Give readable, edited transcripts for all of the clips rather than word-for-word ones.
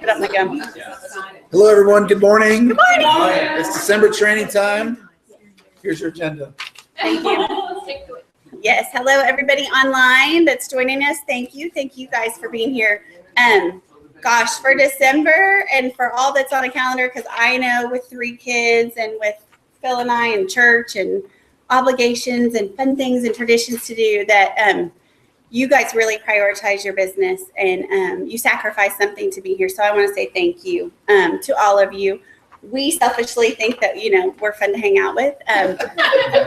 it up my gum. Hello, everyone. Good morning. Good morning. It's December training time. Here's your agenda. Thank you. Yes, hello everybody online that's joining us. Thank you guys for being here. Gosh, for December and for all that's on the calendar, because I know with 3 kids and with Phil and I and church and obligations and fun things and traditions to do, that you guys really prioritize your business and you sacrifice something to be here. So I want to say thank you to all of you. We selfishly think that, we're fun to hang out with.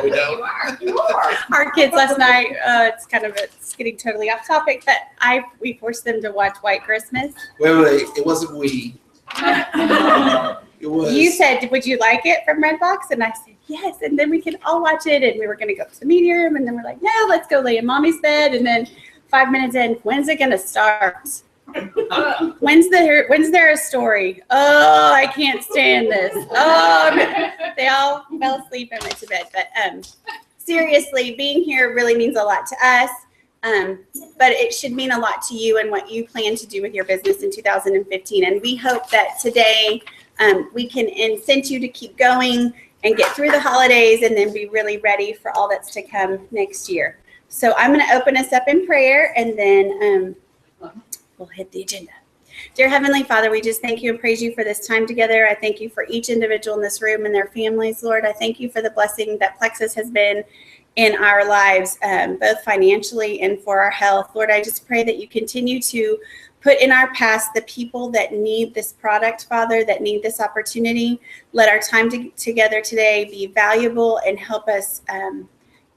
We don't. You are. Our kids last night, it's getting totally off topic, but we forced them to watch White Christmas. Wait. It wasn't we. It was. You said, would you like it from Redbox? And I said, yes. And then we can all watch it. And we were going to go to the media room. And then we're like, no, let's go lay in mommy's bed. And then 5 minutes in, when's it going to start? When's there a story? Oh, I can't stand this. Oh, they all fell asleep and went to bed. But seriously, being here really means a lot to us. But it should mean a lot to you and what you plan to do with your business in 2015. And we hope that today we can incent you to keep going and get through the holidays and then be really ready for all that's to come next year. So I'm going to open us up in prayer and then we'll hit the agenda. Dear Heavenly Father, we just thank you and praise you for this time together. I thank you for each individual in this room and their families, Lord. I thank you for the blessing that Plexus has been in our lives, both financially and for our health. Lord, I just pray that you continue to put in our paths the people that need this product, Father, that need this opportunity. Let our time together today be valuable and help us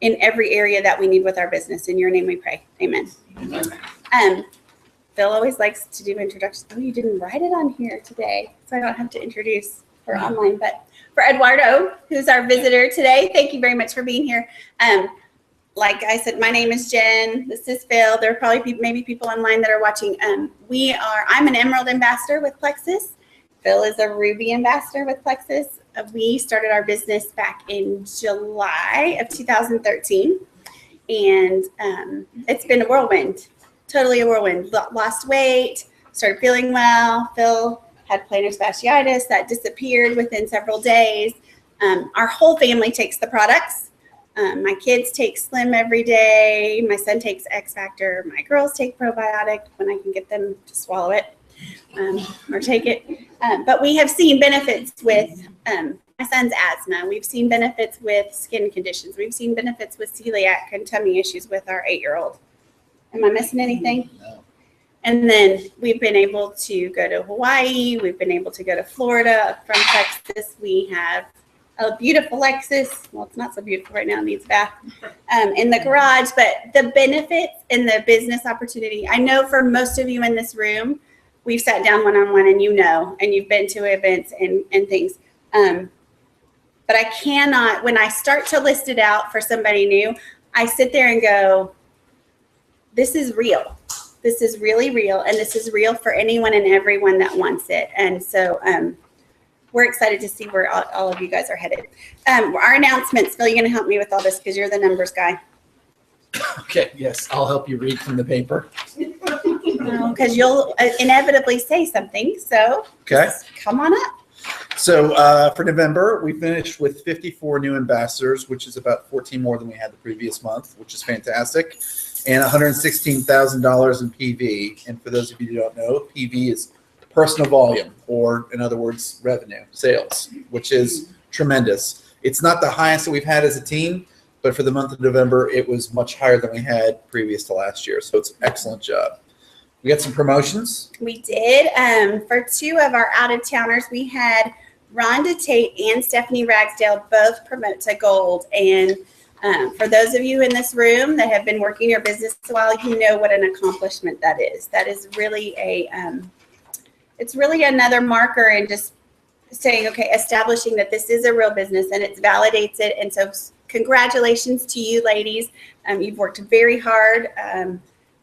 in every area that we need with our business. In your name we pray. Amen. Phil always likes to do introductions. Oh, you didn't write it on here today, so I don't have to introduce for online. But for Eduardo, who's our visitor today, thank you very much for being here. Like I said, my name is Jen. This is Phil. There are probably maybe people online that are watching. I'm an Emerald ambassador with Plexus. Phil is a Ruby ambassador with Plexus. We started our business back in July of 2013, and it's been a whirlwind. Totally a whirlwind. Lost weight, started feeling well. Phil had plantar fasciitis that disappeared within several days. Our whole family takes the products. My kids take Slim every day. My son takes X Factor. My girls take probiotic when I can get them to swallow it or take it. But we have seen benefits with my son's asthma. We've seen benefits with skin conditions. We've seen benefits with celiac and tummy issues with our 8-year-old. Am I missing anything? No. And then we've been able to go to Hawaii. We've been able to go to Florida from Texas. We have a beautiful Lexus. Well, it's not so beautiful right now. It needs a bath in the garage. But the benefits and the business opportunity, I know for most of you in this room, we've sat down one-on-one and and you've been to events and things. But I cannot, when I start to list it out for somebody new, I sit there and go, this is real. This is really real, and this is real for anyone and everyone that wants it. And so we're excited to see where all of you guys are headed. Our announcements, Phil, you're going to help me with all this because you're the numbers guy. Okay, yes, I'll help you read from the paper. Because you'll inevitably say something, so Okay. Come on up. So for November, we finished with 54 new ambassadors, which is about 14 more than we had the previous month, which is fantastic, and $116,000 in PV. And for those of you who don't know, PV is personal volume, or in other words, revenue, sales, which is tremendous. It's not the highest that we've had as a team, but for the month of November, it was much higher than we had previous to last year. So it's an excellent job. We got some promotions. We did. For 2 of our out-of-towners, we had Rhonda Tate and Stephanie Ragsdale both promote to gold. And for those of you in this room that have been working your business a while, you know what an accomplishment that is. That is really it's really another marker in just saying, okay, establishing that this is a real business and it validates it. And so congratulations to you ladies. You've worked very hard.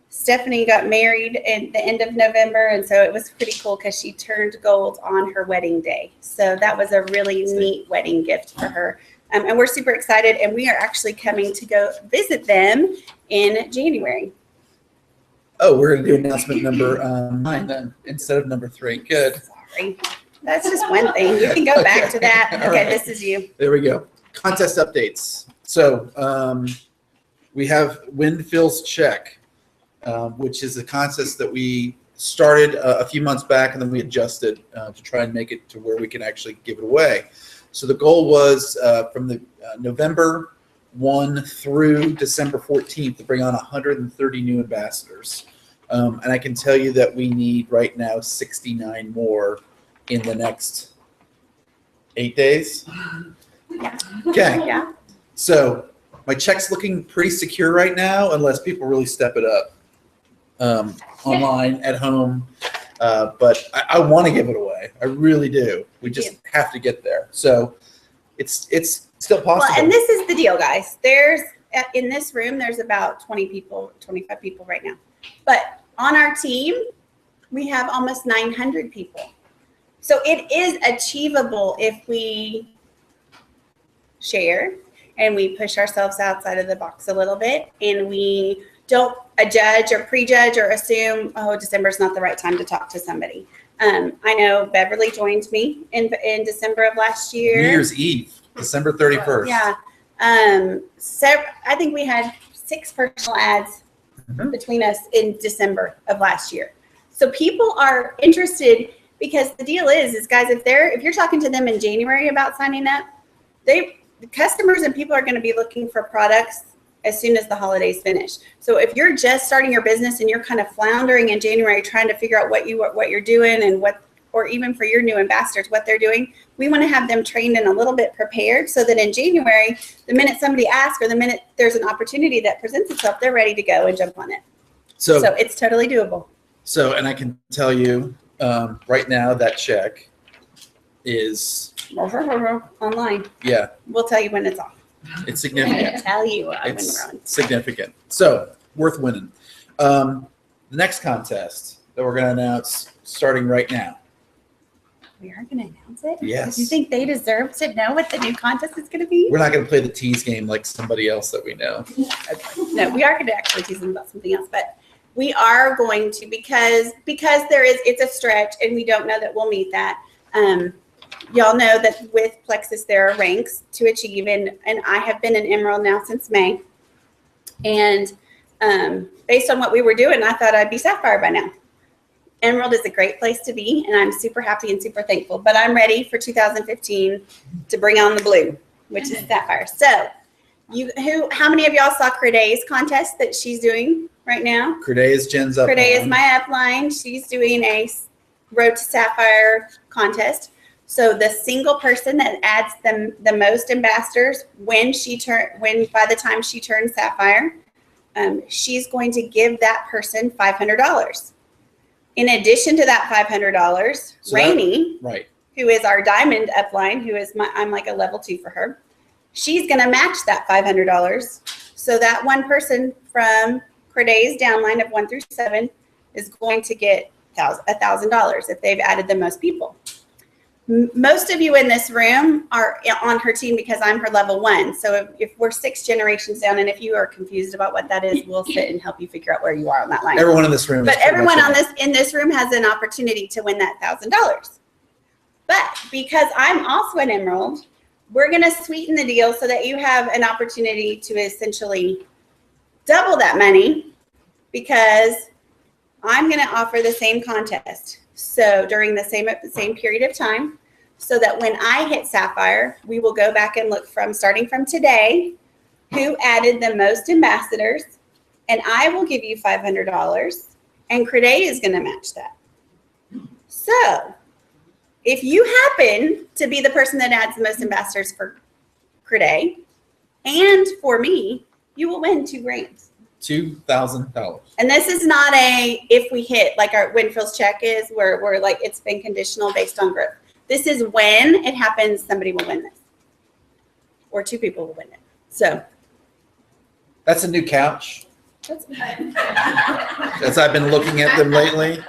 Stephanie got married at the end of November, and so it was pretty cool because she turned gold on her wedding day. So that was a really neat wedding gift for her. And we're super excited, and we are actually coming to go visit them in January. Oh, we're going to do announcement number 9 then instead of number 3. Good. Sorry. That's just one thing. You can go back to that. All Okay, right. this is you. There we go. Contest updates. So we have Wind Fills Check, which is a contest that we started a few months back, and then we adjusted to try and make it to where we can actually give it away. So the goal was from the November 1 through December 14th to bring on 130 new ambassadors. And I can tell you that we need right now 69 more in the next 8 days. Yeah. Okay. Yeah. So my check's looking pretty secure right now, unless people really step it up online, at home. But I want to give it away. I really do. We just have to get there. So it's still possible. Well, and this is the deal, guys. There's in this room, there's about 20 people, 25 people right now. But on our team, we have almost 900 people. So it is achievable if we share and we push ourselves outside of the box a little bit, and we don't judge or prejudge or assume, oh, December's not the right time to talk to somebody. I know Beverly joined me in December of last year. New Year's Eve, December 31st. Yeah. I think we had 6 personal ads between us in December of last year. So people are interested, because the deal is guys, if you're talking to them in January about signing up, the customers and people are going to be looking for products as soon as the holidays finish. So if you're just starting your business and you're kind of floundering in January trying to figure out what you're doing and or even for your new ambassadors, what they're doing, we want to have them trained and a little bit prepared so that in January, the minute somebody asks or the minute there's an opportunity that presents itself, they're ready to go and jump on it. So it's totally doable. So, and I can tell you right now that check is online. Yeah. We'll tell you when it's off. It's I significant. can tell you when It's we're on. significant. So worth winning. The next contest that we're going to announce starting right now. We are going to announce it? Yes. Do you think they deserve to know what the new contest is going to be? We're not going to play the tease game like somebody else that we know. No, we are going to actually tease them about something else, but we are going to, because it's a stretch and we don't know that we'll meet that. Y'all know that with Plexus there are ranks to achieve, and I have been an Emerald now since May. And based on what we were doing, I thought I'd be Sapphire by now. Emerald is a great place to be, and I'm super happy and super thankful. But I'm ready for 2015 to bring on the blue, which is Sapphire. So, how many of y'all saw Crede's contest that she's doing right now? Crede is Jen's up. Crede is my upline. She's doing a Road to Sapphire contest. So the single person that adds the most ambassadors by the time she turns Sapphire, she's going to give that person $500. In addition to that $500, So Rainey, right. who is our diamond upline, I'm like a level 2 for her, she's going to match that $500. So that one person from Crede's downline of 1 through 7 is going to get $1,000 if they've added the most people. Most of you in this room are on her team because I'm her level 1. So if we're 6 generations down, and if you are confused about what that is, we'll sit and help you figure out where you are on that line. Everyone in this room. But everyone in this room has an opportunity to win that $1,000. But because I'm also an Emerald, we're going to sweeten the deal so that you have an opportunity to essentially double that money, because I'm going to offer the same contest. So during the same period of time, so that when I hit Sapphire, we will go back and look starting from today, who added the most ambassadors, and I will give you $500, and Crede is going to match that. So if you happen to be the person that adds the most ambassadors for Crede and for me, you will win $2,000. $2,000. And this is not if we hit like our Wind Fills Check is, where we're like, it's been conditional based on growth. This is when it happens, somebody will win this, or 2 people will win it. So that's a new couch. that's As I've been looking at them lately.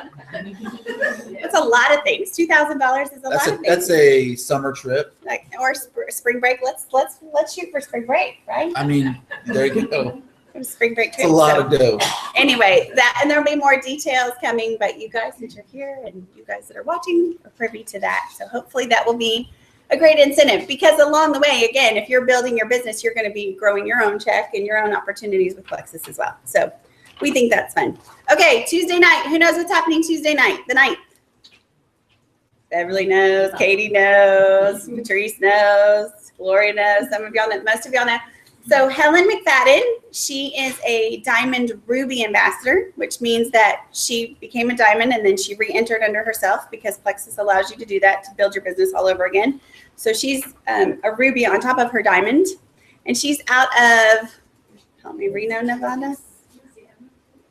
a lot of things. $2,000 is a lot of things. That's a summer trip. Or spring break. Let's shoot for spring break, right? I mean, there you go. It was spring break It's a trip. lot so- of dough. Anyway, and there'll be more details coming, but you guys that are here and you guys that are watching are privy to that. So hopefully that will be a great incentive, because along the way, again, if you're building your business, you're going to be growing your own check and your own opportunities with Plexus as well. So we think that's fun. Okay, Tuesday night. Who knows what's happening Tuesday night? The 9th. Beverly knows, Katie knows, Patrice knows, Gloria knows, some of y'all know, most of y'all know. So Helen McFadden, she is a Diamond Ruby ambassador, which means that she became a diamond and then she re-entered under herself, because Plexus allows you to do that to build your business all over again. So she's a ruby on top of her diamond, and she's out of, help me, Reno, Nevada?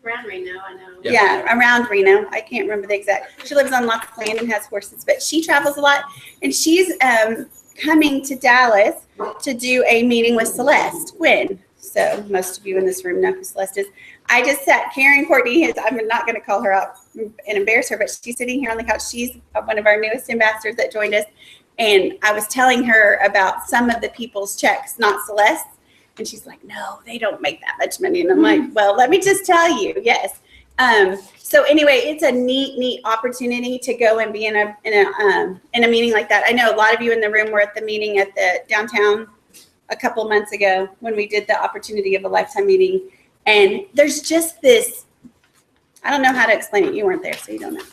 Around Reno, I know. Yeah, around Reno. I can't remember the exact. She lives on lots of land and has horses, but she travels a lot, and she's coming to Dallas to do a meeting with Celeste Quinn. So most of you in this room know who Celeste is. I just sat, Karen Courtney, I'm not going to call her out and embarrass her, but she's sitting here on the couch. She's one of our newest ambassadors that joined us. And I was telling her about some of the people's checks, not Celeste. And she's like, no, they don't make that much money. And I'm like, well, let me just tell you, yes. So anyway, it's a neat opportunity to go and be in a meeting like that. I know a lot of you in the room were at the meeting at the downtown a couple months ago when we did the Opportunity of a Lifetime meeting. And there's just this, I don't know how to explain it. You weren't there, so you don't know.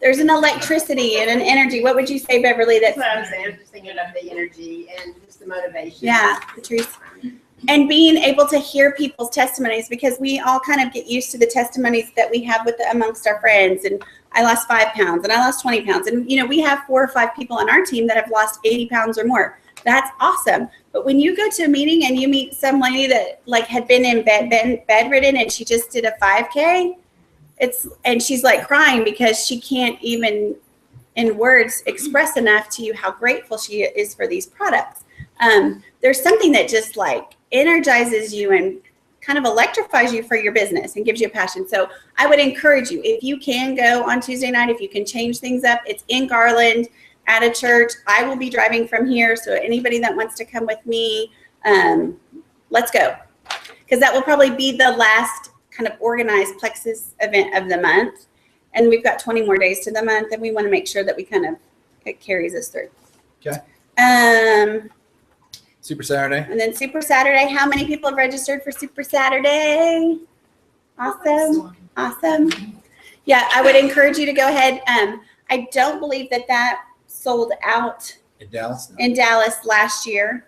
There's an electricity and an energy. What would you say, Beverly? That's what I was saying. I'm just thinking of the energy and just the motivation. Yeah, Patrice. And being able to hear people's testimonies, because we all kind of get used to the testimonies that we have amongst our friends. And I lost 5 pounds and I lost 20 pounds. And, we have 4 or 5 people on our team that have lost 80 pounds or more. That's awesome. But when you go to a meeting and you meet some lady that had been in bedridden and she just did a 5K, and she's like crying because she can't even in words express enough to you how grateful she is for these products. There's something that just energizes you and kind of electrifies you for your business and gives you a passion. So I would encourage you, if you can go on Tuesday night, if you can change things up, it's in Garland at a church. I will be driving from here. So anybody that wants to come with me, let's go. Because that will probably be the last kind of organized Plexus event of the month. And we've got 20 more days to the month, and we want to make sure that it carries us through. Okay. Super Saturday. And then Super Saturday. How many people have registered for Super Saturday? Awesome. Yeah, I would encourage you to go ahead. I don't believe that sold out In Dallas. last year,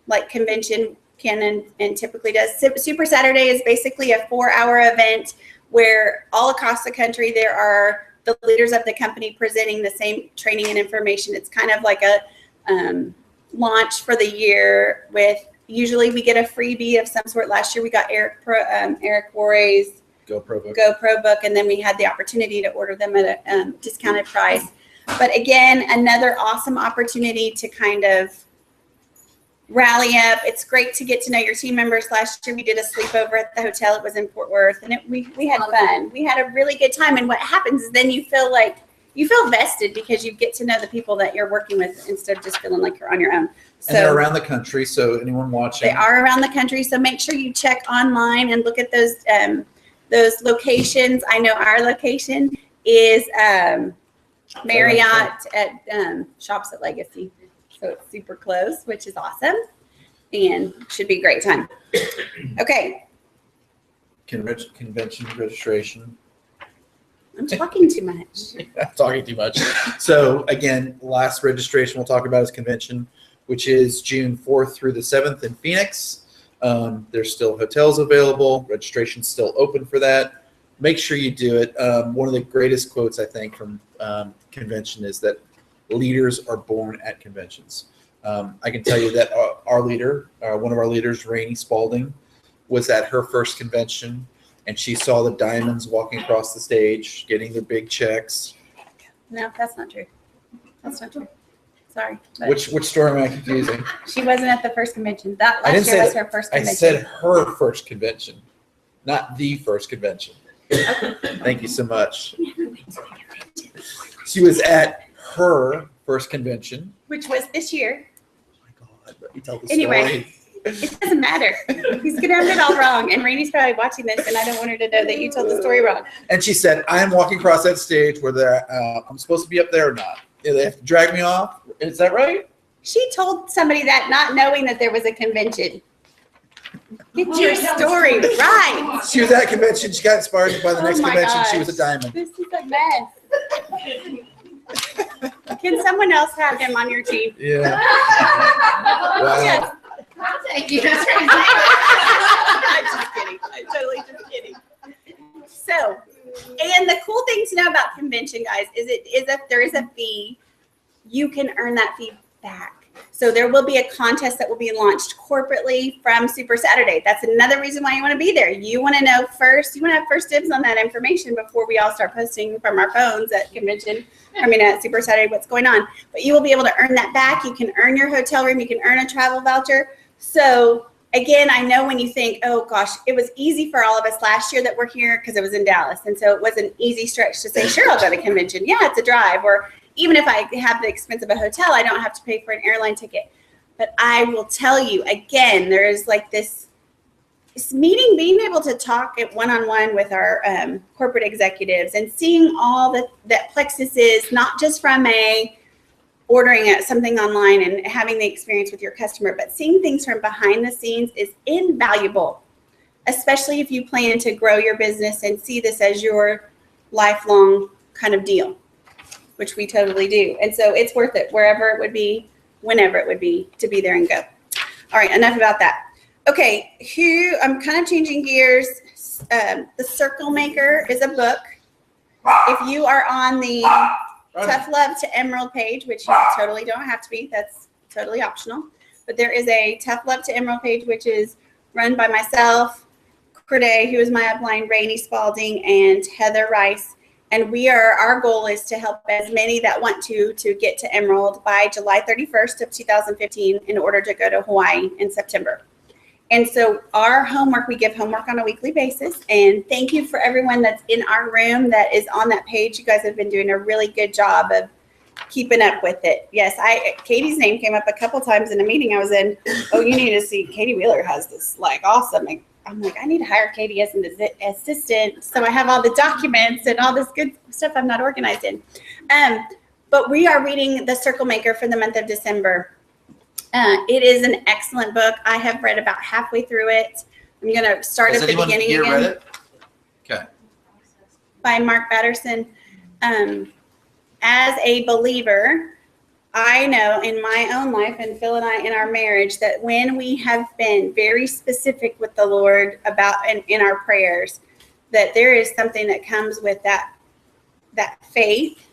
like convention can and typically does. Super Saturday is basically a 4-hour event where all across the country there are the leaders of the company presenting the same training and information. It's kind of like a launch for the year with, usually we get a freebie of some sort. Last year we got Eric Warray's GoPro book, and then we had the opportunity to order them at a discounted price. But again, another awesome opportunity to kind of rally up. It's great to get to know your team members. Last year we did a sleepover at the hotel. It was in Fort Worth, and we had fun. We had a really good time. And what happens is then you feel vested because you get to know the people that you're working with instead of just feeling like you're on your own. So and they're around the country, so anyone watching. They are around the country, so make sure you check online and look at those locations. I know our location is Marriott at Shops at Legacy. So it's super close, which is awesome, and should be a great time. Okay. Convention registration. I'm talking too much. I'm talking too much. So again, last registration we'll talk about is convention, which is June 4th through the 7th in Phoenix. There's still hotels available. Registration's still open for that. Make sure you do it. One of the greatest quotes, I think, from convention is that leaders are born at conventions. I can tell you that our leader, one of our leaders, Rainey Spalding, was at her first convention, and she saw the diamonds walking across the stage, getting their big checks. No, that's not true. That's not true. Sorry. but Which story am I confusing? She wasn't at the first convention. That I didn't last year say was that. her first I convention. said her first convention, not the first convention. Thank you so much. She was at her first convention. Which was this year. Oh my God, let me tell the Anyway. story. It doesn't matter. He's going to have it all wrong. And Rainey's probably watching this, and I don't want her to know that you told the story wrong. And she said, I am walking across that stage where I'm supposed to be up there or not. They have to drag me off. Is that right? She told somebody that not knowing that there was a convention. Get your story right. She was at a convention. She got inspired by the next Oh my convention. She was a gosh. diamond. This is a mess. Can someone else have him on your team? Yeah. Wow. Yes. I'll take you. I'm just kidding. I'm totally just kidding. So, and the cool thing to know about convention, guys, is if there is a fee, you can earn that fee back. So there will be a contest that will be launched corporately from Super Saturday. That's another reason why you want to be there. You want to know first, you want to have first dibs on that information before we all start posting from our phones at at Super Saturday what's going on. But you will be able to earn that back. You can earn your hotel room. You can earn a travel voucher. So again, I know when you think, oh gosh, it was easy for all of us last year that we're here because it was in Dallas. And so it was an easy stretch to say, sure, I'll go to convention. Yeah, it's a drive. Or even if I have the expense of a hotel, I don't have to pay for an airline ticket. But I will tell you, again, there is like this meeting, being able to talk at one-on-one with our corporate executives and seeing all that Plexus is, not just from ordering something online and having the experience with your customer, but seeing things from behind the scenes is invaluable, especially if you plan to grow your business and see this as your lifelong kind of deal, which we totally do. And so it's worth it wherever it would be, whenever it would be, to be there and go. All right, enough about that. Okay, I'm kind of changing gears. The Circle Maker is a book. If you are on the Tough Love to Emerald page, which you totally don't have to be, that's totally optional. But there is a Tough Love to Emerald page, which is run by myself, Corday, who is my upline, Rainey Spalding, and Heather Rice. And our goal is to help as many that want to get to Emerald by July 31st of 2015 in order to go to Hawaii in September. And so our homework, we give homework on a weekly basis. And thank you for everyone that's in our room that is on that page. You guys have been doing a really good job of keeping up with it. Yes, Katie's name came up a couple times in a meeting I was in. Oh, you need to see, Katie Wheeler has this like awesome. I'm like, I need to hire Katie as an assistant. So I have all the documents and all this good stuff I'm not organized in. But we are reading The Circle Maker for the month of December. It is an excellent book. I have read about halfway through it. I'm going to start at the beginning again. Read it? Okay. By Mark Batterson. As a believer, I know in my own life, and Phil and I in our marriage, that when we have been very specific with the Lord about in our prayers, that there is something that comes with that faith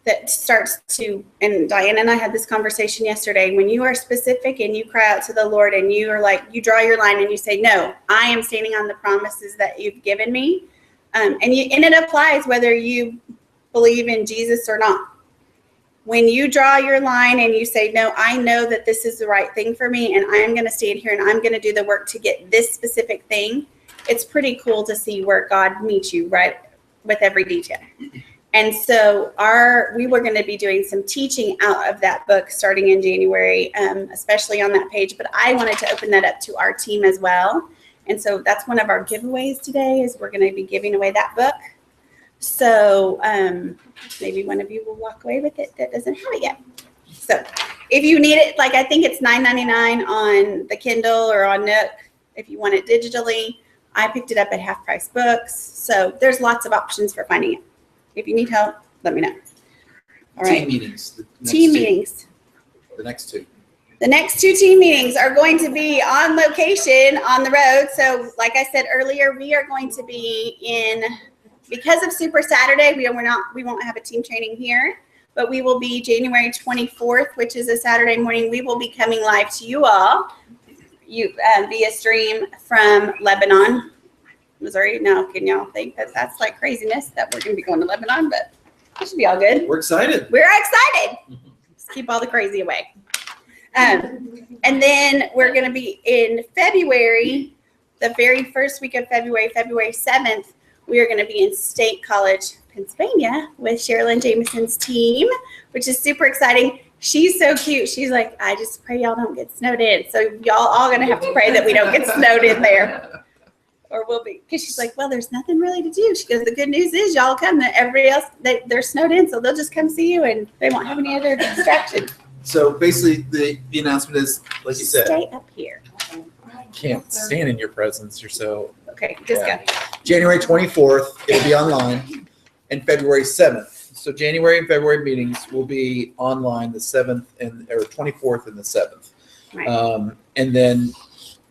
that starts to, and Diana and I had this conversation yesterday, when you are specific and you cry out to the Lord and you are like, you draw your line and you say, no, I am standing on the promises that you've given me. And it applies whether you believe in Jesus or not. When you draw your line and you say, no, I know that this is the right thing for me and I'm going to stand here and I'm going to do the work to get this specific thing, it's pretty cool to see where God meets you right with every detail. And so we were going to be doing some teaching out of that book starting in January, especially on that page. But I wanted to open that up to our team as well. And so that's one of our giveaways today is we're going to be giving away that book. So maybe one of you will walk away with it that doesn't have it yet. So if you need it, like I think it's $9.99 on the Kindle or on Nook if you want it digitally. I picked it up at Half Price Books. So there's lots of options for finding it. If you need help, let me know. All right. Team meetings. Team meetings. The next two. The next two team meetings are going to be on location on the road. So like I said earlier, we are going to be because of Super Saturday, we won't have a team training here, but we will be January 24th, which is a Saturday morning. We will be coming live to you all via stream from Lebanon, Missouri. Now, can y'all think that that's like craziness that we're going to be going to Lebanon, but it should be all good. We're excited. We're excited. Just keep all the crazy away. And then we're going to be in February, the very first week of February 7th, we are going to be in State College, Pennsylvania with Sherilyn Jameson's team, which is super exciting. She's so cute. She's like, I just pray y'all don't get snowed in. So y'all all gonna have to pray that we don't get snowed in there, or we'll be. Because she's like, well, there's nothing really to do. She goes, the good news is y'all come. That everybody else they're snowed in, so they'll just come see you, and they won't have any other distraction. So basically, the announcement is, like you said, Stay up here. I can't stand in your presence. You're so. Okay, just go. January 24th, it'll be online, and February 7th. So January and February meetings will be online the 7th or 24th and the 7th. Right. And then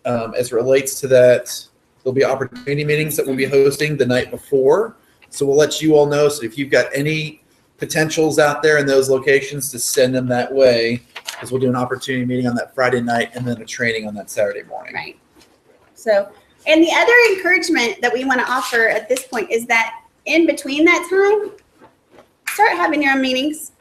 as it relates to that, there'll be opportunity meetings that we'll be hosting the night before. So we'll let you all know. So if you've got any potentials out there in those locations, to send them that way, because we'll do an opportunity meeting on that Friday night and then a training on that Saturday morning. Right. So, and the other encouragement that we want to offer at this point is that in between that time, start having your own meetings.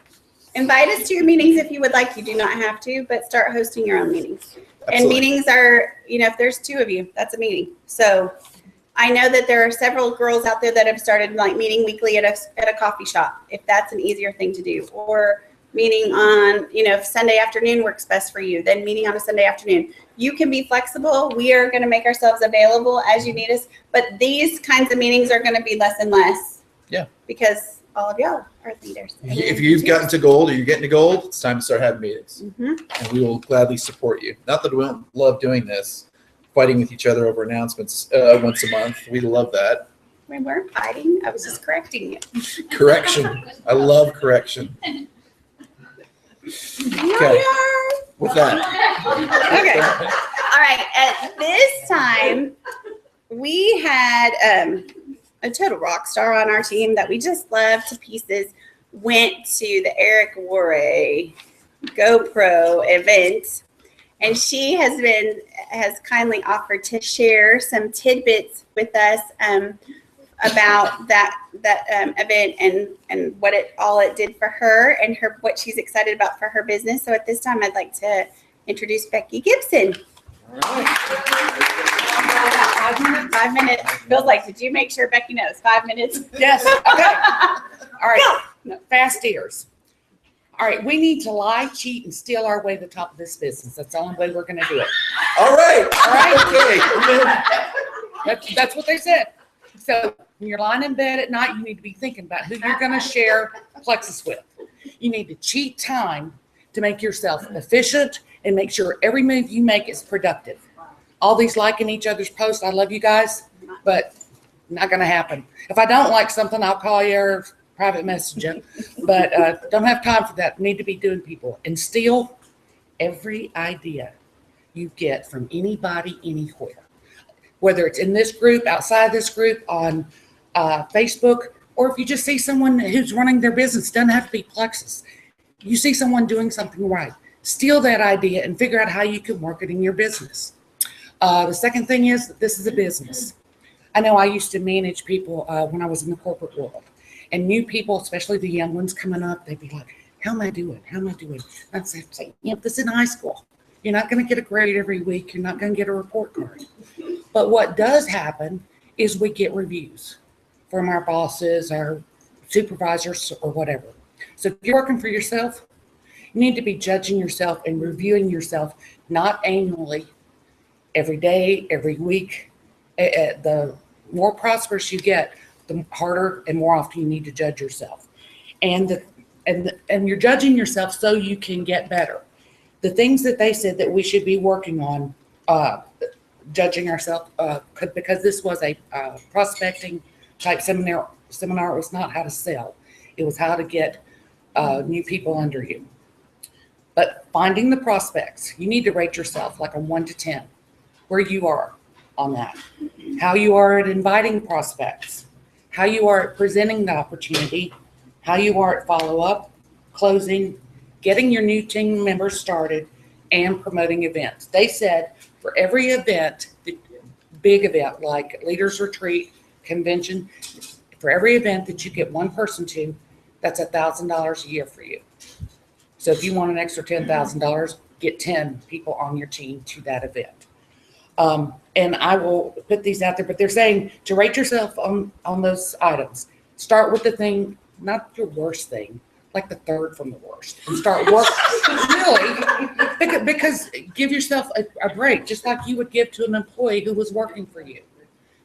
Invite us to your meetings if you would like. You do not have to, but start hosting your own meetings. Absolutely. And meetings are, if there's 2 of you, that's a meeting. So I know that there are several girls out there that have started like meeting weekly at a coffee shop, if that's an easier thing to do, or meeting on, if Sunday afternoon works best for you, then meeting on a Sunday afternoon. You can be flexible. We are going to make ourselves available as you need us, but these kinds of meetings are going to be less and less. Yeah. Because all of y'all are leaders. If you've gotten to gold or you're getting to gold, it's time to start having meetings. Mm-hmm. And we will gladly support you. Not that we don't love doing this, fighting with each other over announcements once a month. We love that. We weren't fighting. I was just correcting you. Correction. I love correction. Okay. With that. Okay. All right. At this time, we had a total rock star on our team that we just love to pieces. Went to the Eric Worre GoPro event, and she has kindly offered to share some tidbits with us about that event and what it did for her and what she's excited about for her business. So at this time, I'd like to introduce Becky Gibson. All right. 5 minutes. Bill's like, did you make sure Becky knows? 5 minutes. Yes. Okay. All right. No, fast ears. All right. We need to lie, cheat, and steal our way to the top of this business. That's the only way we're going to do it. All right. All right. Okay. That's what they said. So when you're lying in bed at night, you need to be thinking about who you're going to share Plexus with. You need to cheat time to make yourself efficient and make sure every move you make is productive. All these liking each other's posts, I love you guys, but not going to happen. If I don't like something, I'll call you or private message you, but don't have time for that. Need to be doing people. And steal every idea you get from anybody, anywhere. Whether it's in this group, outside this group, on Facebook, or if you just see someone who's running their business, doesn't have to be Plexus. You see someone doing something right, steal that idea and figure out how you can work it in your business. The second thing is that this is a business. I know I used to manage people when I was in the corporate world, and new people, especially the young ones coming up, they'd be like, how am I doing? How am I doing? And I'd say, this is in high school. You're not going to get a grade every week. You're not going to get a report card. But what does happen is we get reviews from our bosses, our supervisors, or whatever. So if you're working for yourself, you need to be judging yourself and reviewing yourself, not annually, every day, every week. The more prosperous you get, the harder and more often you need to judge yourself. And you're judging yourself so you can get better. The things that they said that we should be working on, judging ourselves, because this was a prospecting type seminar. It was not how to sell. It was how to get new people under you. But finding the prospects, you need to rate yourself like a 1 to 10, where you are on that. How you are at inviting prospects, how you are at presenting the opportunity, how you are at follow-up, closing, getting your new team members started, and promoting events. They said for every event, the big event like Leaders Retreat, convention, for every event that you get one person to, that's $1,000 a year for you. So if you want an extra $10,000, get 10 people on your team to that event. And I will put these out there, but they're saying to rate yourself on those items. Start with the thing, not your worst thing, like the third from the worst and start working. Really, because give yourself a break, just like you would give to an employee who was working for you.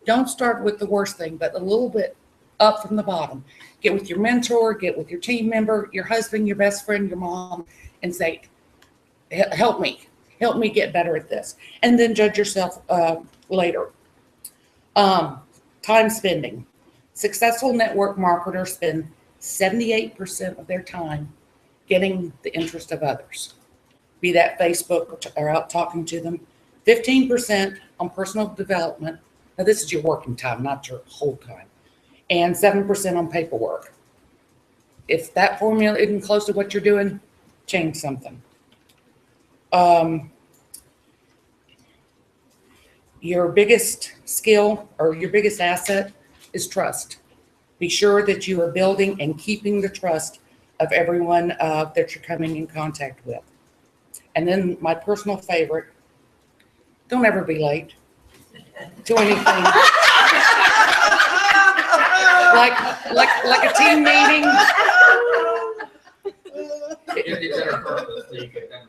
Don't start with the worst thing, but a little bit up from the bottom. Get with your mentor, get with your team member, your husband, your best friend, your mom, and say, help me get better at this. And then judge yourself later. Time spending. Successful network marketers spend 78% of their time getting the interest of others. Be that Facebook or out talking to them. 15% on personal development. Now this is your working time, not your whole time. And 7% on paperwork. If that formula isn't close to what you're doing, change something. Your biggest skill or your biggest asset is trust. Be sure that you are building and keeping the trust of everyone that you're coming in contact with. And then my personal favorite, don't ever be late to anything. like a team meeting.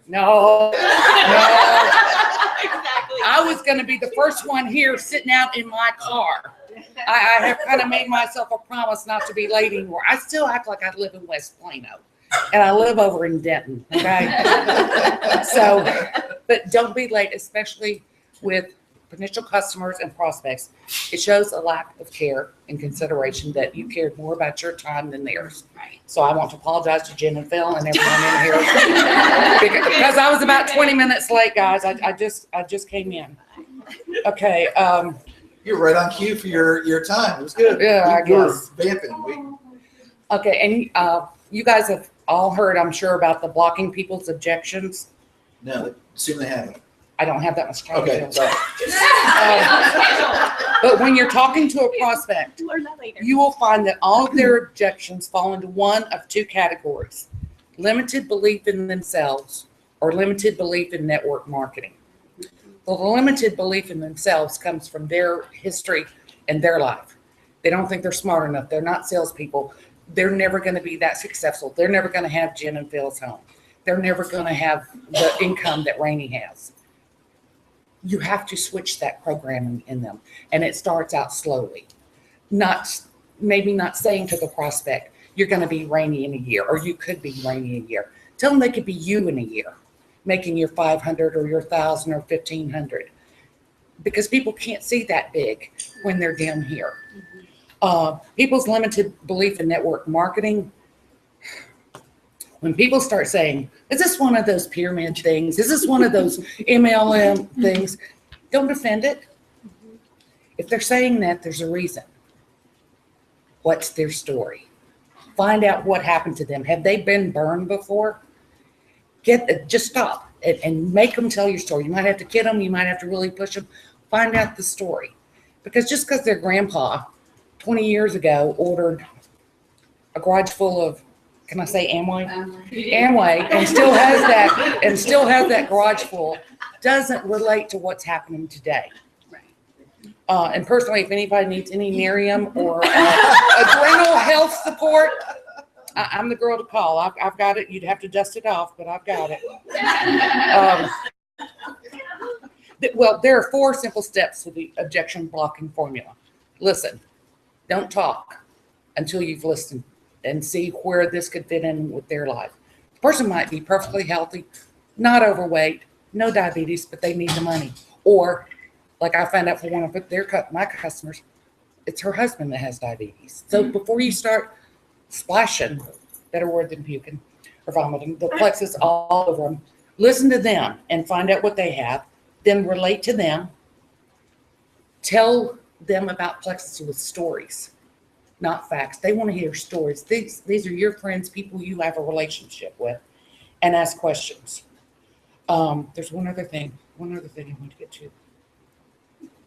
No. Exactly. I was going to be the first one here sitting out in my car. I have kind of made myself a promise not to be late anymore. I still act like I live in West Plano, and I live over in Denton. Okay, so, but don't be late, especially with potential customers and prospects. It shows a lack of care and consideration that you cared more about your time than theirs. Right. So I want to apologize to Jen and Phil and everyone in here because I was about 20 minutes late, guys. I just came in. Okay. You're right on cue for your time. It was good. Yeah, I You were guess. vamping. Okay, and you guys have all heard, I'm sure, about the blocking people's objections. No, assume they haven't. I don't have that much time. Okay, sorry. But when you're talking to a prospect, Learn that later. you will find that all of their objections fall into one of two categories: limited belief in themselves or limited belief in network marketing. Well, the limited belief in themselves comes from their history and their life. They don't think they're smart enough. They're not salespeople. They're never going to be that successful. They're never going to have Jen and Phil's home. They're never going to have the income that Rainey has. You have to switch that programming in them. And it starts out slowly. Maybe not saying to the prospect, you're going to be Rainey in a year, or you could be Rainey in a year. Tell them they could be you in a year, making your 500 or your 1,000 or 1,500. Because people can't see that big when they're down here. People's limited belief in network marketing. When people start saying, is this one of those pyramid things? Is this one of those MLM things? Don't defend it. If they're saying that, there's a reason. What's their story? Find out what happened to them. Have they been burned before? Just stop and make them tell your story. You might have to kid them. You might have to really push them. Find out the story. Because just because their grandpa 20 years ago ordered a garage full of, can I say Amway? Amway, and still has that garage full, doesn't relate to what's happening today. And personally, if anybody needs any Miriam or adrenal health support, I'm the girl to call. I've got it. You'd have to dust it off, but I've got it. Well, there are 4 simple steps to the objection blocking formula. Listen, don't talk until you've listened and see where this could fit in with their life. The person might be perfectly healthy, not overweight, no diabetes, but they need the money. Or, like I found out for one of my customers, it's her husband that has diabetes. So before you start splashing, better word than puking or vomiting, the plexus all over them, listen to them and find out what they have, then relate to them. Tell them about plexus with stories, not facts. They want to hear stories. These are your friends, people you have a relationship with, and ask questions. There's one other thing I want to get to.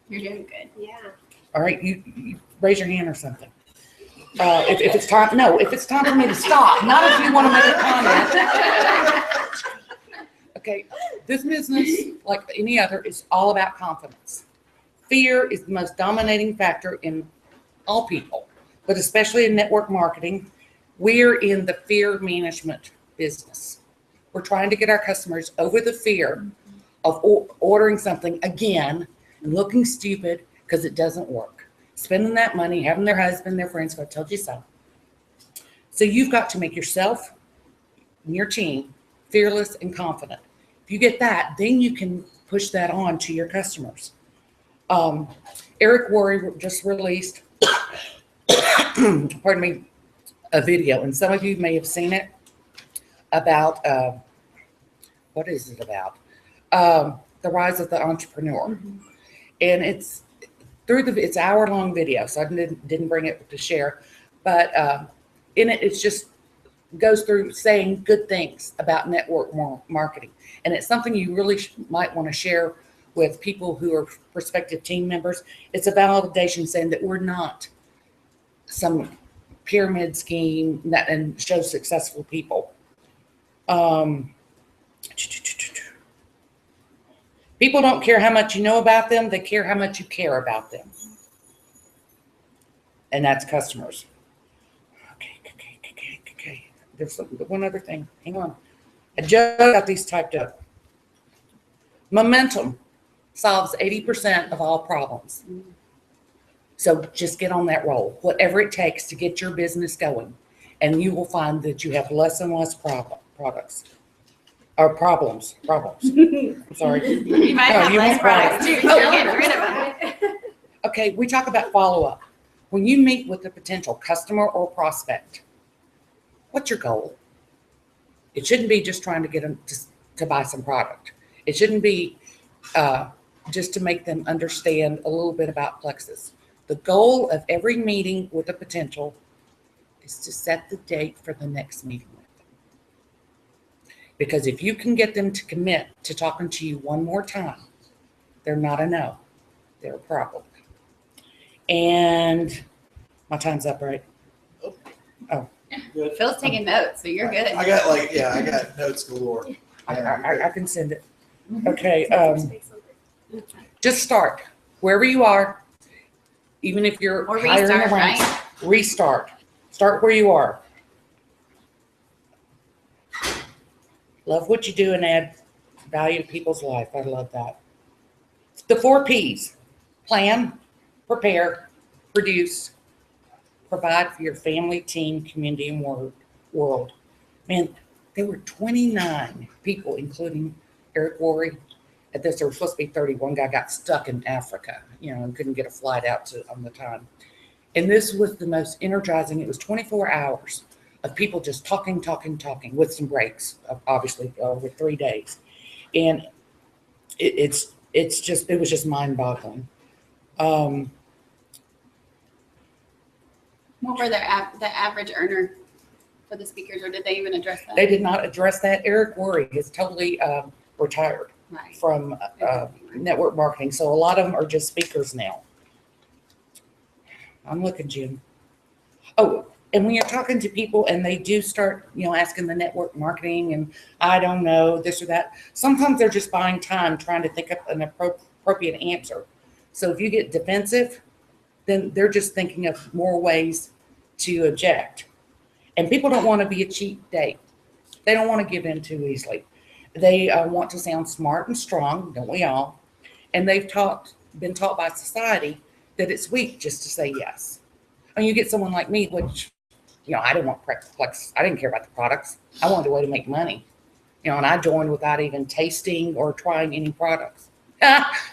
You're doing good. Yeah. All right, you raise your hand or something. If it's time for me to stop, not if you want to make a comment. Okay, this business, like any other, is all about confidence. Fear is the most dominating factor in all people, but especially in network marketing. We're in the fear management business. We're trying to get our customers over the fear of ordering something again and looking stupid because it doesn't work. Spending that money, having their husband, their friends go, "I told you so." So you've got to make yourself and your team fearless and confident. If you get that, then you can push that on to your customers. Eric Worre just released, pardon me, a video, and some of you may have seen it, about, what is it about? The rise of the entrepreneur. And it's it's hour-long video, so I didn't bring it to share, but in it, it's just goes through saying good things about network marketing. And it's something you really might want to share with people who are prospective team members. It's a validation saying that we're not some pyramid scheme and show successful people. People don't care how much you know about them. They care how much you care about them. And that's customers. Okay. There's one other thing. Hang on. I just got these typed up. Momentum solves 80% of all problems. So just get on that roll, whatever it takes to get your business going. And you will find that you have less and less problems. I'm sorry. You might No, have you less want products too. Oh. You're getting rid of them. Okay, we talk about follow-up. When you meet with a potential customer or prospect, what's your goal? It shouldn't be just trying to get them to buy some product. It shouldn't be just to make them understand a little bit about Plexus. The goal of every meeting with a potential is to set the date for the next meeting with them. Because if you can get them to commit to talking to you one more time, they're not a no, they're a problem. And my time's up, right? Oh. Good. Phil's taking notes, so you're good. I got notes galore. I can send it. Okay, just start wherever you are, even if you're Or higher in the restart, ranks. right? Restart. Start where you are. Love what you do and add value to people's life. I love that. The 4 Ps: plan, prepare, produce, provide for your family, team, community, and world. Man, there were 29 people, including Eric Worre. At this, there were supposed to be 30. One guy got stuck in Africa, and couldn't get a flight out on the time. And this was the most energizing. It was 24 hours of people just talking with some breaks, obviously, over 3 days. And it was just mind-boggling. What were the average earner for the speakers, or did they even address that? They did not address that. Eric Worre is totally retired Right. from network marketing. So a lot of them are just speakers now. I'm looking, Jim. Oh, and when you're talking to people and they do start, asking the network marketing and I don't know, this or that, sometimes they're just buying time trying to think of an appropriate answer. So if you get defensive, then they're just thinking of more ways to object. And people don't want to be a cheap date. They don't want to give in too easily. They want to sound smart and strong, don't we all? And they've been taught by society that it's weak just to say yes. And you get someone like me, which, I didn't want Plexus. I didn't care about the products. I wanted a way to make money. And I joined without even tasting or trying any products.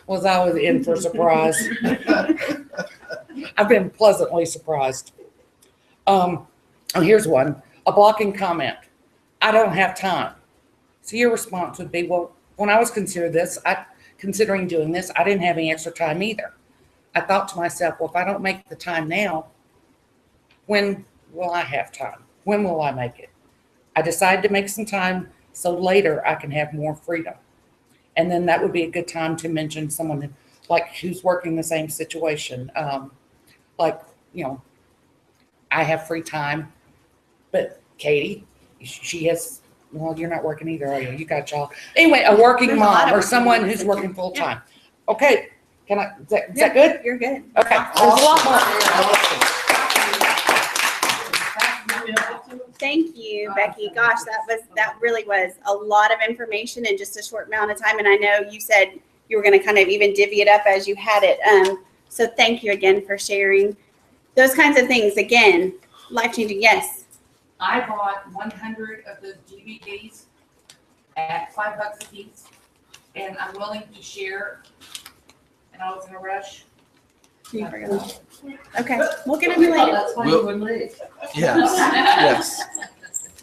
Was I was in for a surprise. I've been pleasantly surprised. Here's one, a blocking comment. I don't have time. So your response would be, well, when I was considering doing this, I didn't have any extra time either. I thought to myself, well, if I don't make the time now, when will I have time? When will I make it? I decided to make some time so later I can have more freedom. And then that would be a good time to mention someone who's working the same situation. I have free time, but Katie, she has, well, you're not working either, are you? You got y'all. Anyway, a working There's a lot mom of or working someone moms. who's working full time. Okay, is that good? You're good. Okay, there's a lot more. Thank you, Becky. Gosh, that really was a lot of information in just a short amount of time. And I know you said you were going to kind of even divvy it up as you had it. So thank you again for sharing those kinds of things. Again, life-changing. Yes. I bought 100 of those DVDs at $5 a piece, and I'm willing to share. And I was in a rush. You forgot about it. Okay, we'll get them you later. That's why We'll- you wouldn't leave. Yes.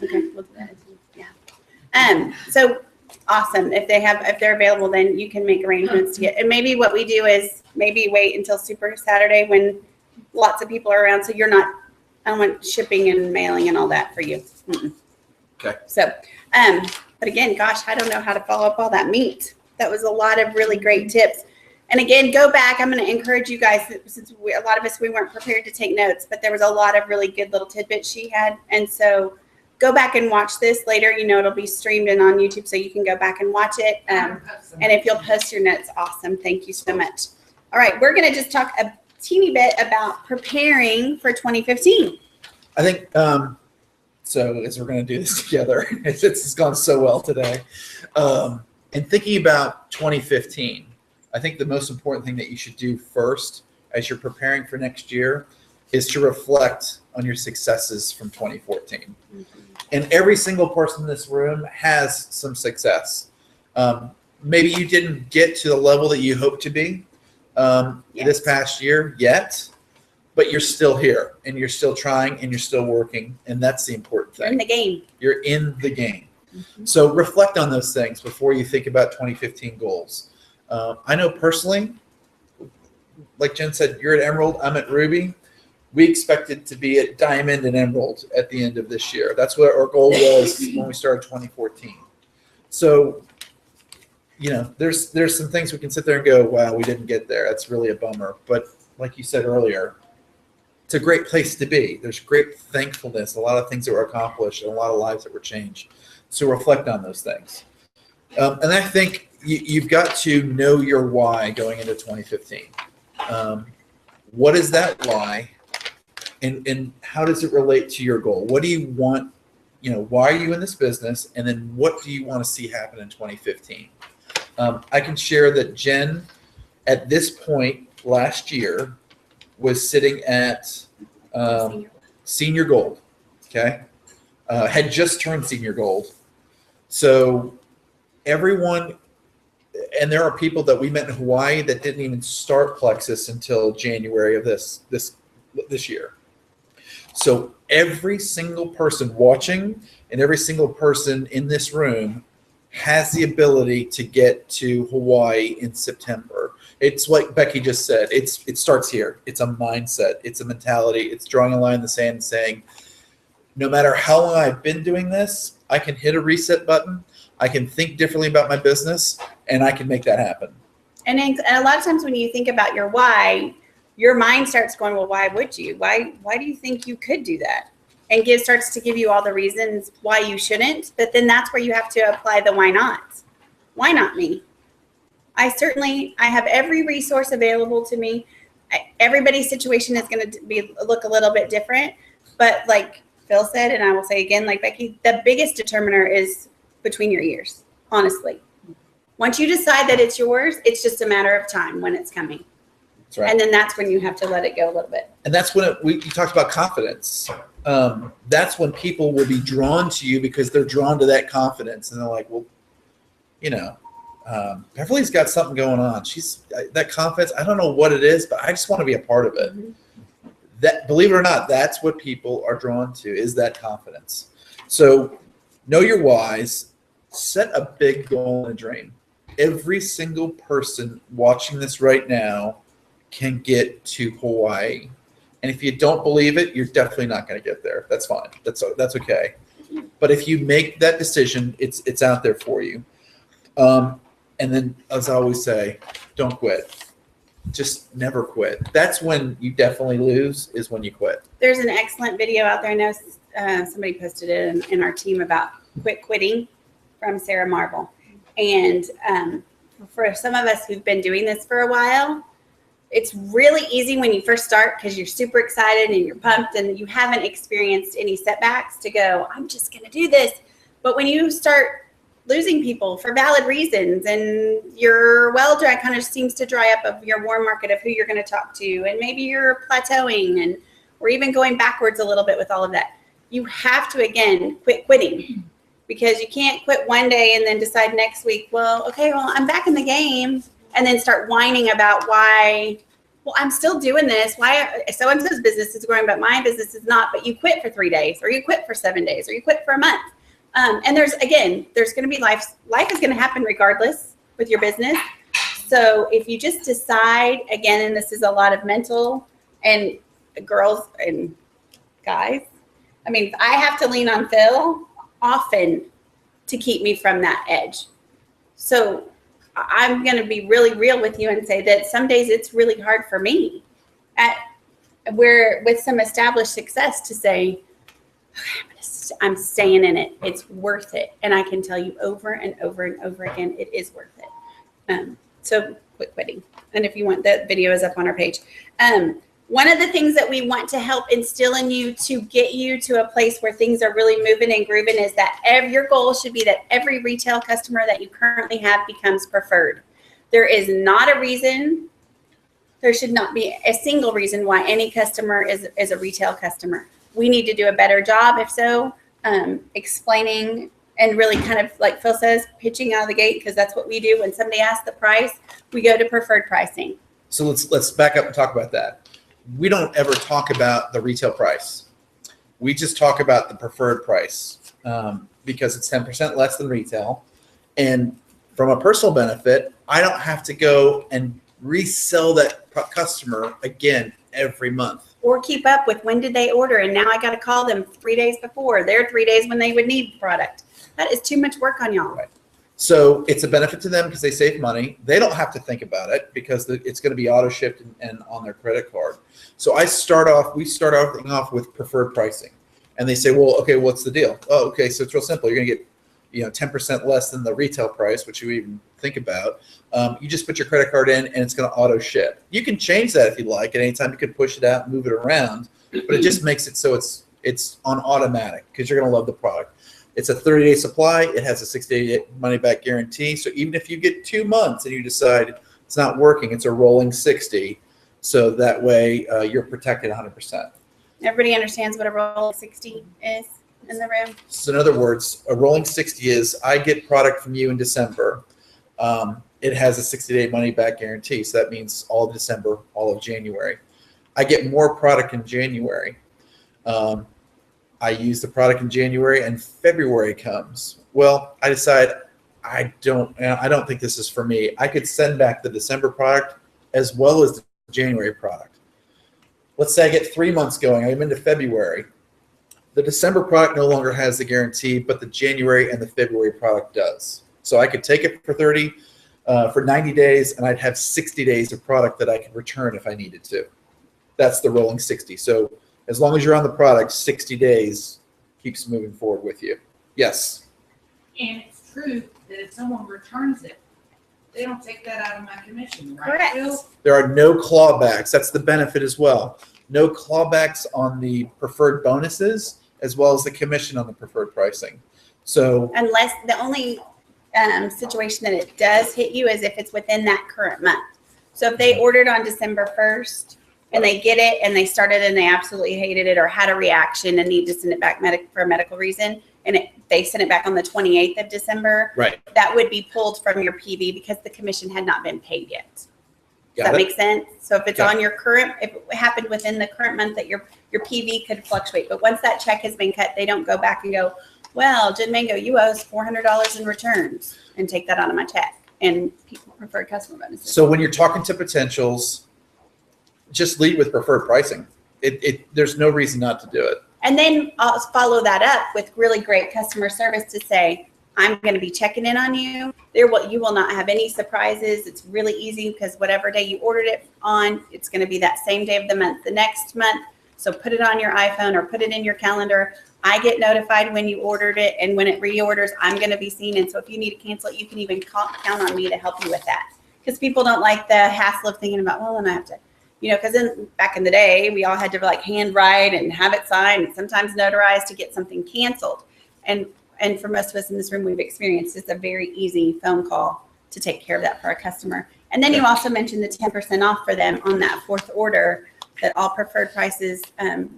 Okay, we'll do that. Yeah. So awesome. If they're available, then you can make arrangements to get. And maybe what we do is maybe wait until Super Saturday when lots of people are around, so you're not. I don't want shipping and mailing and all that for you. Mm-mm. Okay. So, but again, gosh, I don't know how to follow up all that meat. That was a lot of really great tips. And again, go back. I'm going to encourage you guys, since a lot of us, we weren't prepared to take notes, but there was a lot of really good little tidbits she had. And so go back and watch this later. You know, it'll be streamed and on YouTube, so you can go back and watch it. And if you'll post your notes, awesome. Thank you so much. All right, we're going to just talk a teeny bit about preparing for 2015. I think, so as we're going to do this together, it's gone so well today. And thinking about 2015, I think the most important thing that you should do first as you're preparing for next year is to reflect on your successes from 2014. Mm-hmm. And every single person in this room has some success. Maybe you didn't get to the level that you hoped to be this past year yet, but you're still here and you're still trying and you're still working. And that's the important thing. You're in the game. You're in the game. Mm-hmm. So reflect on those things before you think about 2015 goals. I know personally, like Jen said, you're at Emerald, I'm at Ruby. We expected to be at Diamond and Emerald at the end of this year. That's what our goal was when we started 2014. So, you know, there's some things we can sit there and go, wow, we didn't get there. That's really a bummer. But like you said earlier, it's a great place to be. There's great thankfulness, a lot of things that were accomplished, and a lot of lives that were changed. So reflect on those things. And I think you've got to know your why going into 2015. What is that why? And how does it relate to your goal? What do you want? You know, why are you in this business? And then what do you want to see happen in 2015? I can share that Jen, at this point last year, was sitting at senior gold. Okay, had just turned senior gold. So everyone, and there are people that we met in Hawaii that didn't even start Plexus until January of this year. So every single person watching and every single person in this room has the ability to get to Hawaii in September. It's like Becky just said, it starts here. It's a mindset. It's a mentality. It's drawing a line in the sand and saying, no matter how long I've been doing this, I can hit a reset button. I can think differently about my business, and I can make that happen. And a lot of times when you think about your why, your mind starts going, well, why would you? Why do you think you could do that? And starts to give you all the reasons why you shouldn't. But then that's where you have to apply the why nots. Why not me? I have every resource available to me. Everybody's situation is going to look a little bit different. But like Phil said, and I will say again, like Becky, the biggest determiner is between your ears, honestly. Once you decide that it's yours, it's just a matter of time when it's coming. That's right. And then that's when you have to let it go a little bit. And that's when you talked about confidence. That's when people will be drawn to you because they're drawn to that confidence. And they're like, well, you know, Beverly's got something going on. That confidence, I don't know what it is, but I just want to be a part of it. Mm-hmm. That, believe it or not, that's what people are drawn to, is that confidence. So know your whys, set a big goal and a dream. Every single person watching this right now can get to Hawaii. And if you don't believe it, you're definitely not going to get there. That's fine. That's okay. But if you make that decision, it's out there for you. And then, as I always say, don't quit. Just never quit. That's when you definitely lose, is when you quit. There's an excellent video out there. I know somebody posted it in our team about quitting from Sarah Marvel. And for some of us who've been doing this for a while, it's really easy when you first start because you're super excited and you're pumped and you haven't experienced any setbacks to go, I'm just going to do this. But when you start losing people for valid reasons and your well dry kind of seems to dry up of your warm market of who you're going to talk to, and maybe you're plateauing and or even going backwards a little bit with all of that, you have to, again, quit quitting. Because you can't quit one day and then decide next week, well, okay, well, I'm back in the game, and then start whining about why, well, I'm still doing this. Why so-and-so's business is growing, but my business is not. But you quit for 3 days, or you quit for 7 days, or you quit for a month. And there's going to be life is going to happen regardless with your business. So if you just decide, again, and this is a lot of mental, and girls and guys, I mean, I have to lean on Phil often to keep me from that edge. So I'm going to be really real with you and say that some days it's really hard for me with some established success to say, okay, I'm staying in it. It's worth it. And I can tell you over and over and over again, it is worth it. So quit quitting. And if you want, that video is up on our page. One of the things that we want to help instill in you to get you to a place where things are really moving and grooving is that your goal should be that every retail customer that you currently have becomes preferred. There is not a reason, there should not be a single reason why any customer is a retail customer. We need to do a better job, if so, explaining and really kind of, like Phil says, pitching out of the gate, because that's what we do. When somebody asks the price, we go to preferred pricing. So let's back up and talk about that. We don't ever talk about the retail price. We just talk about the preferred price because it's 10% less than retail. And from a personal benefit, I don't have to go and resell that customer again every month. Or keep up with when did they order, and now I got to call them 3 days before. They're 3 days when they would need the product. That is too much work on y'all. Right. So it's a benefit to them because they save money. They don't have to think about it because it's going to be auto shipped and on their credit card. So we start off with preferred pricing, and they say, well, okay, what's the deal? Oh, okay. So it's real simple. You're going to get, 10% less than the retail price, which you even think about. You just put your credit card in and it's going to auto ship. You can change that if you like. At any time you can push it out and move it around, but it just makes it so it's on automatic because you're going to love the product. It's a 30-day supply. It has a 60-day money-back guarantee. So even if you get 2 months and you decide it's not working, it's a rolling 60. So that way you're protected 100%. Everybody understands what a rolling 60 is in the room? So in other words, a rolling 60 is I get product from you in December. It has a 60-day money-back guarantee. So that means all of December, all of January. I get more product in January. I use the product in January and February comes. Well, I decide I don't think this is for me. I could send back the December product as well as the January product. Let's say I get 3 months going. I'm into February. The December product no longer has the guarantee, but the January and the February product does. So I could take it for 90 days, and I'd have 60 days of product that I could return if I needed to. That's the rolling 60. So as long as you're on the product, 60 days keeps moving forward with you. Yes. And it's true that if someone returns it, they don't take that out of my commission, right, Correct. Phil? There are no clawbacks. That's the benefit as well. No clawbacks on the preferred bonuses as well as the commission on the preferred pricing. So Unless the only situation that it does hit you is if it's within that current month. So if they ordered on December 1st and they get it and they started and they absolutely hated it or had a reaction and need to send it back for a medical reason, and they sent it back on the 28th of December, right. that would be pulled from your PV because the commission had not been paid yet. Does Got that it? make sense? So if it's Got on your current, if it happened within the current month, that your PV could fluctuate. But once that check has been cut, they don't go back and go, well, Jen Mango, you owe us $400 in returns, and take that out of my check. And people prefer customer bonuses. So when you're talking to potentials, just lead with preferred pricing. There's no reason not to do it. And then I'll follow that up with really great customer service to say, I'm going to be checking in on you. You will not have any surprises. It's really easy because whatever day you ordered it on, it's going to be that same day of the month, the next month. So put it on your iPhone or put it in your calendar. I get notified when you ordered it, and when it reorders, I'm going to be seen. And so if you need to cancel it, you can even count on me to help you with that. because people don't like the hassle of thinking about, well, then I have to, because back in the day, we all had to like handwrite and have it signed and sometimes notarized to get something canceled. And for most of us in this room, we've experienced it's a very easy phone call to take care of that for our customer. And then you also mentioned the 10% off for them on that fourth order, that all preferred prices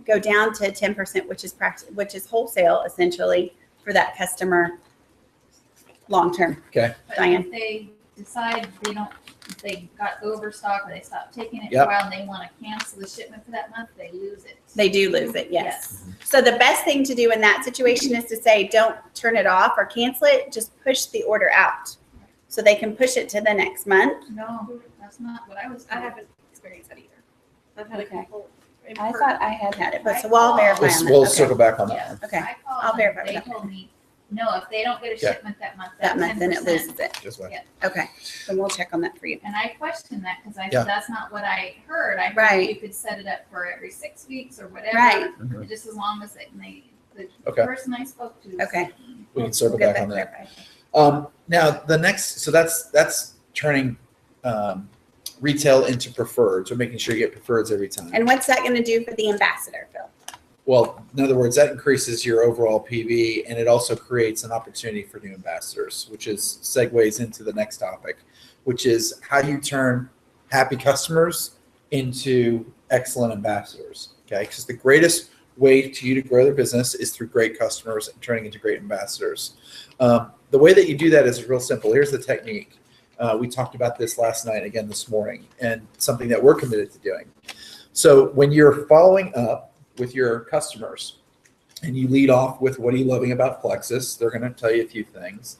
go down to 10%, which is wholesale essentially for that customer long term. Okay. But Diane. if they decide if they got overstock or they stopped taking it for Yep. a while and they want to cancel the shipment for that month, they lose it. They do lose it, yes. So the best thing to do in that situation is to say, don't turn it off or cancel it, just push the order out. So they can push it to the next month. No, that's not what I was. I haven't experienced that either. I've had a Okay. couple. I thought I had it, but so we'll verify on that. We'll Okay. circle back on that Yeah. one. Okay. I called I'll them, verify they that. told me, no, if they don't get a Okay. shipment that month, That month, then it 10%. loses it. Just wait. Okay, then we'll check on that for you. And I questioned that because I Yeah. said, that's not what I heard. I heard Right. you could set it up for every 6 weeks or whatever. Right. Mhm. Just as long as the Okay. person I spoke to. Okay. We can circle We'll get back on that. clarified. Now the next, so that's turning retail into preferred. So making sure you get preferreds every time. And what's that gonna do for the ambassador, Phil? Well, in other words, that increases your overall PV, and it also creates an opportunity for new ambassadors, which is segues into the next topic, which is how you turn happy customers into excellent ambassadors. Okay, because the greatest way to you to grow their business is through great customers and turning into great ambassadors. The way that you do that is real simple. Here's the technique. We talked about this last night, again this morning, and something that we're committed to doing. So when you're following up with your customers and you lead off with what are you loving about Plexus, they're going to tell you a few things.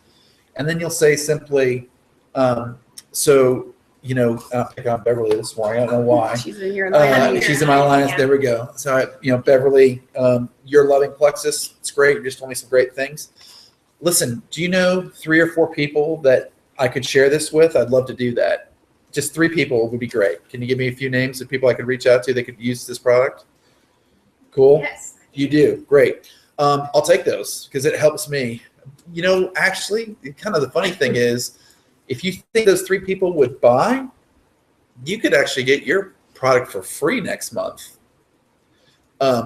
And then you'll say simply, I'll pick on Beverly this morning. I don't know why. She's in your line. She's in my alliance. Yeah. There we go. So, Beverly, you're loving Plexus. It's great. You just told me some great things. Listen, do you know 3 or 4 people that I could share this with? I'd love to do that. Just 3 people would be great. Can you give me a few names of people I could reach out to that could use this product? Cool. Yes. You do. Great. I'll take those because it helps me. Actually, kind of the funny thing is, if you think those 3 people would buy, you could actually get your product for free next month.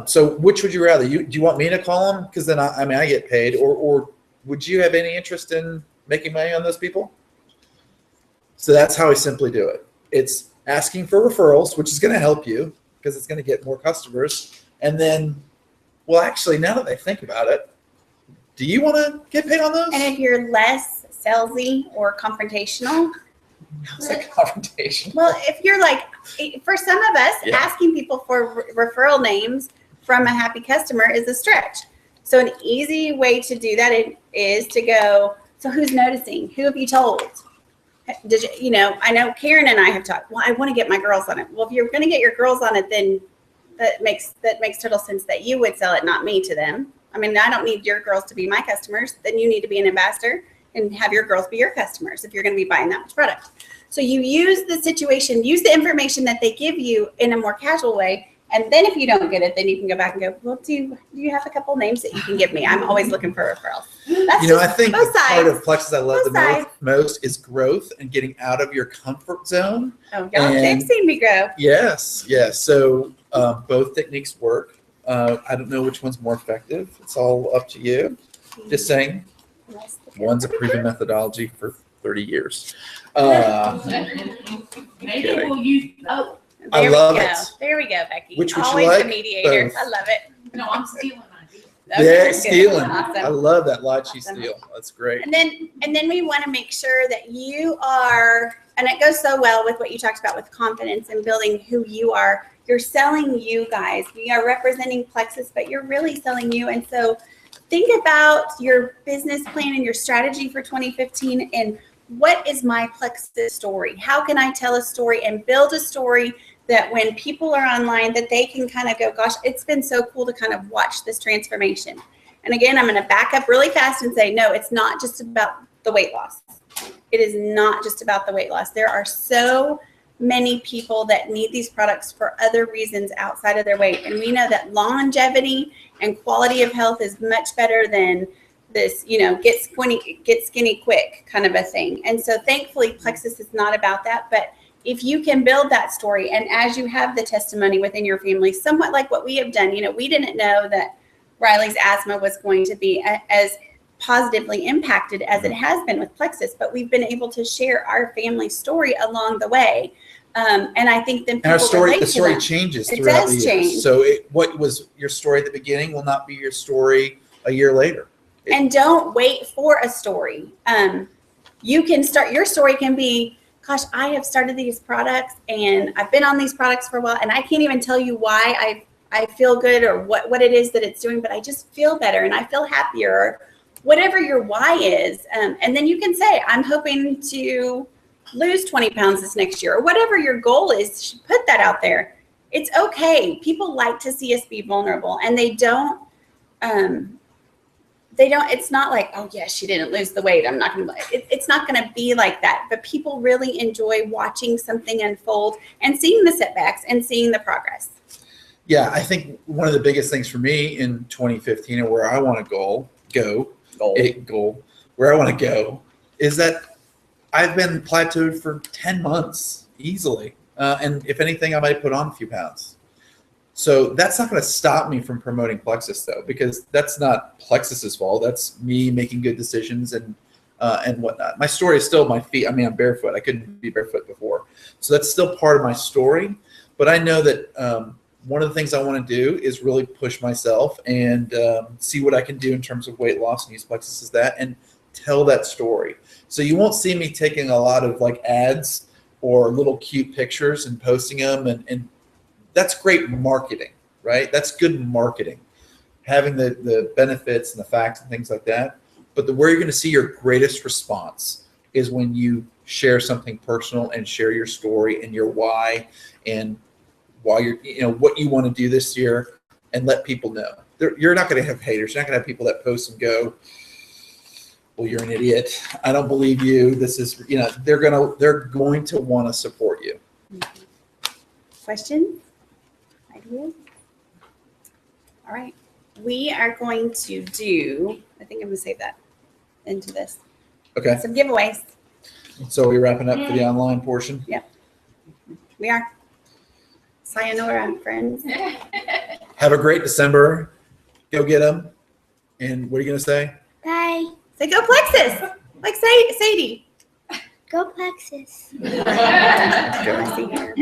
So which would you rather? Do you want me to call them? Because then I get paid, or would you have any interest in making money on those people? So that's how I simply do it. It's asking for referrals, which is going to help you because it's going to get more customers. And then, well, actually, now that I think about it, do you want to get paid on those? And if you're less salesy or confrontational, How's that confrontation? well, if you're like, for some of us, Yeah. asking people for referral names from a happy customer is a stretch. So an easy way to do that is to go, so who's noticing? Who have you told? Did you, I know Karen and I have talked, well, I want to get my girls on it. Well, if you're going to get your girls on it, then that makes total sense that you would sell it, not me, to them. I mean, I don't need your girls to be my customers. Then you need to be an ambassador and have your girls be your customers if you're going to be buying that much product. So you use the situation, use the information that they give you in a more casual way. And then if you don't get it, then you can go back and go, well, do you have a couple names that you can give me? I'm always looking for referrals. That's I think both the part sides. of Plexus I love Both the sides. most is growth and getting out of your comfort zone. Oh, y'all, they've And- seen me grow. Yes. So both techniques work. I don't know which one's more effective. It's all up to you. Just saying, one's a proven methodology for 30 years. Maybe we'll use, I There love we go. it. There we go, Becky. Which would you Always like? the mediator. Both. I love it. no, I'm stealing ideas. Okay, Yeah, good. stealing. Awesome. I love that Lachi Awesome. steal. That's great. And then we want to make sure that you are, and it goes so well with what you talked about with confidence and building who you are. You're selling you guys. We are representing Plexus, but you're really selling you. And so think about your business plan and your strategy for 2015 and what is my Plexus story? How can I tell a story and build a story that when people are online that they can kind of go, gosh, it's been so cool to kind of watch this transformation. And again, I'm going to back up really fast and say, no, it's not just about the weight loss. It is not just about the weight loss. There are so many people that need these products for other reasons outside of their weight. And we know that longevity and quality of health is much better than this, get skinny quick kind of a thing. And so thankfully Plexus is not about that, but if you can build that story, and as you have the testimony within your family, somewhat like what we have done, we didn't know that Riley's asthma was going to be as positively impacted as it has been with Plexus, but we've been able to share our family story along the way. And I think then people And the relate to story that. changes It throughout does the years. change. So what was your story at the beginning will not be your story a year later. And don't wait for a story. You can start, your story can be, gosh, I have started these products and I've been on these products for a while and I can't even tell you why I feel good or what it is that it's doing, but I just feel better and I feel happier, or whatever your why is. And then you can say, I'm hoping to lose 20 pounds this next year, or whatever your goal is, put that out there. It's okay. People like to see us be vulnerable, and they don't, it's not like, oh yeah, she didn't lose the weight, I'm not gonna, it's not gonna be like that. But people really enjoy watching something unfold and seeing the setbacks and seeing the progress. Yeah, I think one of the biggest things for me in 2015 and where I want to where I want to go is that I've been plateaued for 10 months easily. And if anything, I might put on a few pounds. So that's not going to stop me from promoting Plexus though, because that's not Plexus's fault. That's me making good decisions and whatnot. My story is still my feet. I mean, I'm barefoot. I couldn't be barefoot before. So that's still part of my story. But I know that one of the things I want to do is really push myself and see what I can do in terms of weight loss and use Plexus as that and tell that story. So you won't see me taking a lot of like ads or little cute pictures and posting them. And that's great marketing, right? That's good marketing, having the benefits and the facts and things like that. But where you're going to see your greatest response is when you share something personal and share your story and your why and why you're, what you want to do this year, and let people know. You're not going to have haters. You're not going to have people that post and go, well, you're an idiot. I don't believe you. This is, they're going to want to support you. Questions? Ideas? All right. We are going to do, I think I'm going to save that into this. Okay. Some giveaways. So we're wrapping up for the online portion. We are. Sayonara, friends. Have a great December. Go get them. And what are you going to say? Bye. Say go Plexus, like Sadie. Go Plexus. I see her.